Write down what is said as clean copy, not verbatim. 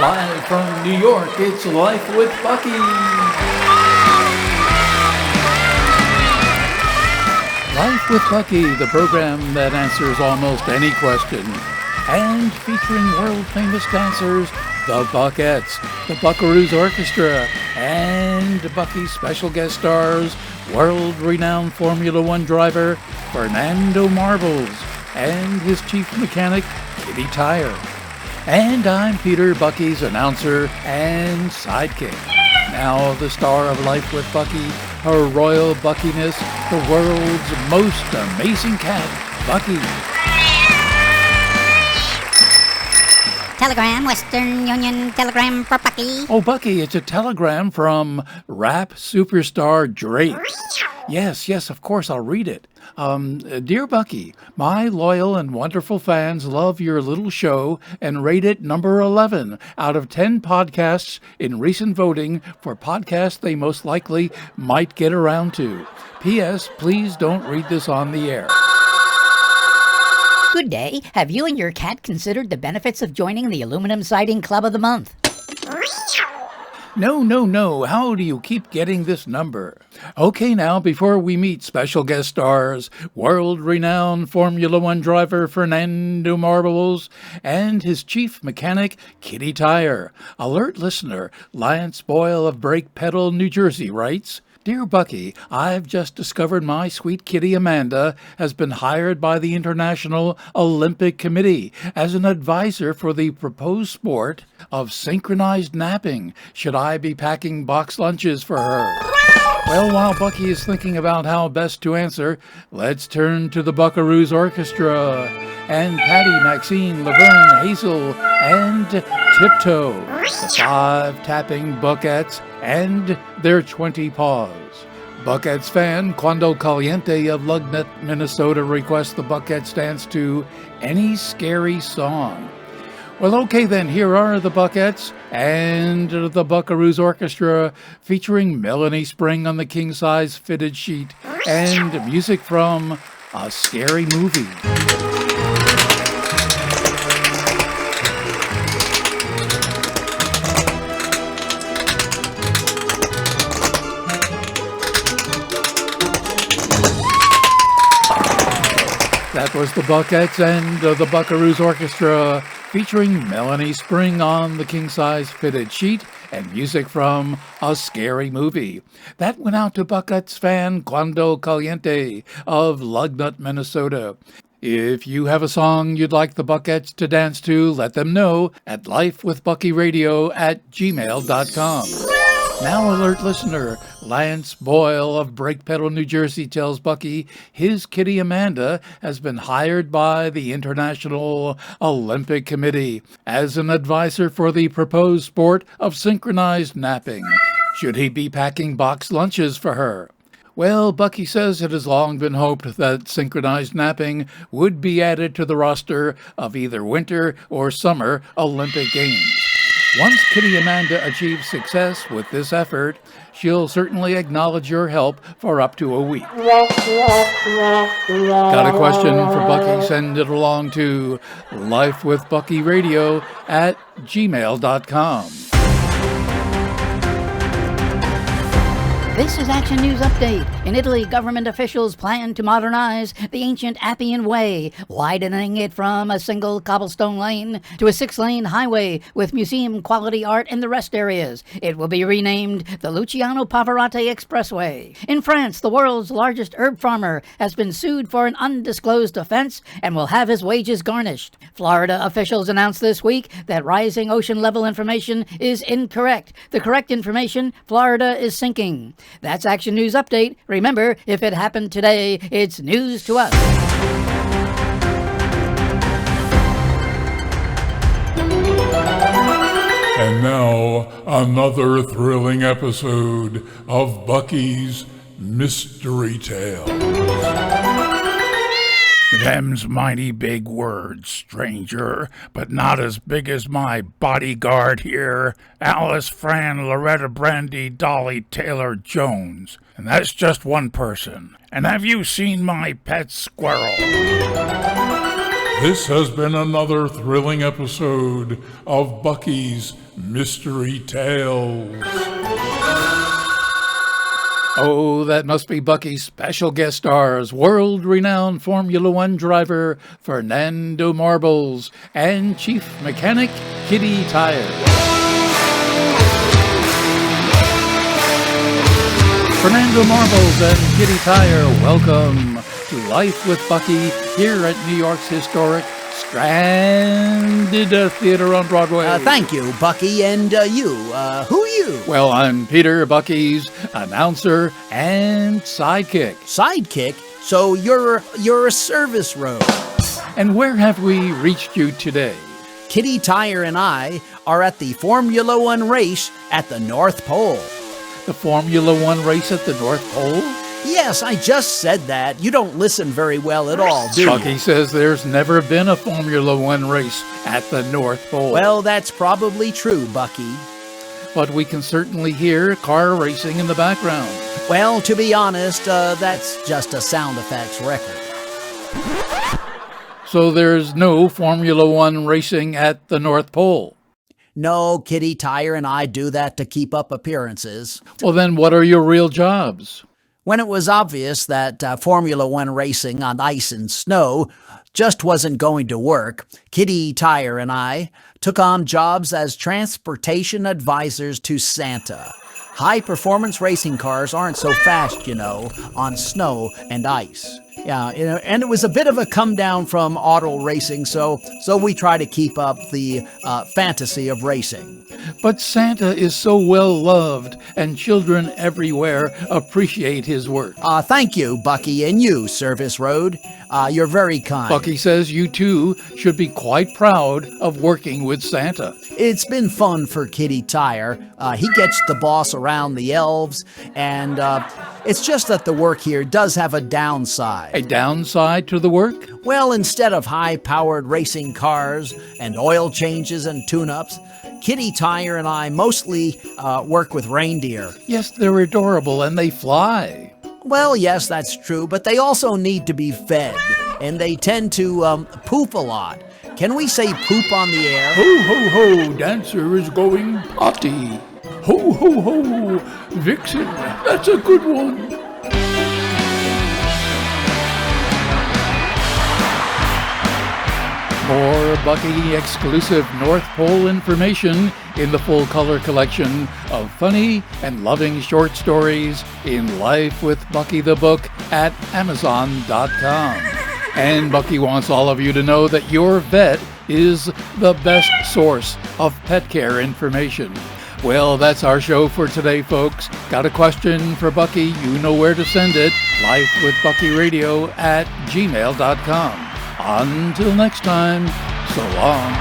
Live from New York, it's Life with Bucky. Life with Bucky, the program that answers almost any question. And featuring world-famous dancers, the Buckettes, the Buckaroos Orchestra, and Bucky's special guest stars, world-renowned Formula One driver Fernando Marbles, and his chief mechanic, Kitty Tyer. And I'm Peter, Bucky's announcer and sidekick. Now the star of Life with Bucky, her royal Buckiness, the world's most amazing cat, Bucky. Telegram, Western Union telegram for Bucky. Oh, Bucky, it's a telegram from rap superstar Drake. Yes, of course, I'll read it. Dear Bucky, my loyal and wonderful fans love your little show and rate it number 11 out of 10 podcasts in recent voting for podcasts they most likely might get around to. P.S. Please don't read this on the air. Good day. Have you and your cat considered the benefits of joining the Aluminum Siding Club of the Month? No. How do you keep getting this number? Okay, now, before we meet special guest stars, world-renowned Formula One driver Fernando Marbles, and his chief mechanic, Kitty Tyer. Alert listener, Lance Boyle of Brake Pedal, New Jersey writes, Dear Bucky, I've just discovered my sweet kitty Amanda has been hired by the International Olympic Committee as an advisor for the proposed sport of synchronized napping. Should I be packing box lunches for her? Well, while Bucky is thinking about how best to answer, let's turn to the Buckaroos Orchestra and Patty, Maxine, Laverne, Hazel, and Tiptoe, the 5 tapping Buckettes and their 20 paws. Buckettes fan Cuando Caliente of Lugnut, Minnesota requests the Buckettes dance to Any Scary Song. Well, okay then, here are the Buckettes and the Buckaroos Orchestra featuring Melanie Spring on the king-size fitted sheet and music from A Scary Movie. That was the Buckettes and the Buckaroos Orchestra featuring Melanie Spring on the king-size fitted sheet and music from A Scary Movie. That went out to Buckettes fan Cuando Caliente of Lugnut, Minnesota. If you have a song you'd like the Buckettes to dance to, let them know at lifewithbuckyradio@gmail.com. Now, alert listener, Lance Boyle of Brake Pedal, New Jersey tells Bucky his kitty Amanda has been hired by the International Olympic Committee as an advisor for the proposed sport of synchronized napping. Should he be packing box lunches for her? Well, Bucky says it has long been hoped that synchronized napping would be added to the roster of either winter or summer Olympic Games. Once Kitty Amanda achieves success with this effort, she'll certainly acknowledge your help for up to a week. Got a question for Bucky? Send it along to lifewithbuckyradio@gmail.com. This is Action News Update. In Italy, government officials plan to modernize the ancient Appian Way, widening it from a single cobblestone lane to a 6-lane highway with museum-quality art in the rest areas. It will be renamed the Luciano Pavarotti Expressway. In France, the world's largest herb farmer has been sued for an undisclosed offense and will have his wages garnished. Florida officials announced this week that rising ocean level information is incorrect. The correct information, Florida is sinking. That's Action News Update. Remember, if it happened today, it's news to us. And now, another thrilling episode of Bucky's Mystery Tale. Them's mighty big words, stranger, but not as big as my bodyguard here, Alice Fran Loretta Brandy Dolly Taylor Jones. And that's just one person. And have you seen my pet squirrel? This has been another thrilling episode of Bucky's Mystery Tales. Oh, that must be Bucky's special guest stars, world-renowned Formula One driver Fernando Marbles and Chief Mechanic Kitty Tire. Fernando Marbles and Kitty Tire, welcome to Life with Bucky here at New York's historic Stranded Theater on Broadway. Thank you, Bucky, and you. Who are you? Well, I'm Peter, Bucky's announcer and sidekick. Sidekick? So you're a service road. And where have we reached you today? Kitty Tire and I are at the Formula One race at the North Pole. The Formula One race at the North Pole? Yes, I just said that. You don't listen very well at all, do you? Bucky says there's never been a Formula One race at the North Pole. Well, that's probably true, Bucky. But we can certainly hear car racing in the background. Well, to be honest, that's just a sound effects record. So there's no Formula One racing at the North Pole? No, Kitty Tire and I do that to keep up appearances. Well, then what are your real jobs? When it was obvious that Formula One racing on ice and snow just wasn't going to work, Kitty Tire and I took on jobs as transportation advisors to Santa. High-performance racing cars aren't so fast, on snow and ice. Yeah, and it was a bit of a come down from auto racing, so we try to keep up the fantasy of racing. But Santa is so well loved, and children everywhere appreciate his work. Thank you, Bucky, and you, Service Road. You're very kind. Bucky says you too should be quite proud of working with Santa. It's been fun for Kitty Tire. He gets the boss around the elves, and it's just that the work here does have a downside. A downside to the work? Well, instead of high-powered racing cars and oil changes and tune-ups, Kitty Tire and I mostly work with reindeer. Yes, they're adorable and they fly. Well, yes, that's true, but they also need to be fed, and they tend to poop a lot. Can we say poop on the air? Ho, ho, ho, Dancer is going potty. Ho, ho, ho, Vixen, that's a good one. More Bucky exclusive North Pole information in the full color collection of funny and loving short stories in Life with Bucky the Book at Amazon.com. And Bucky wants all of you to know that your vet is the best source of pet care information. Well, that's our show for today, folks. Got a question for Bucky? You know where to send it. lifewithbuckyradio@gmail.com. Until next time, so long.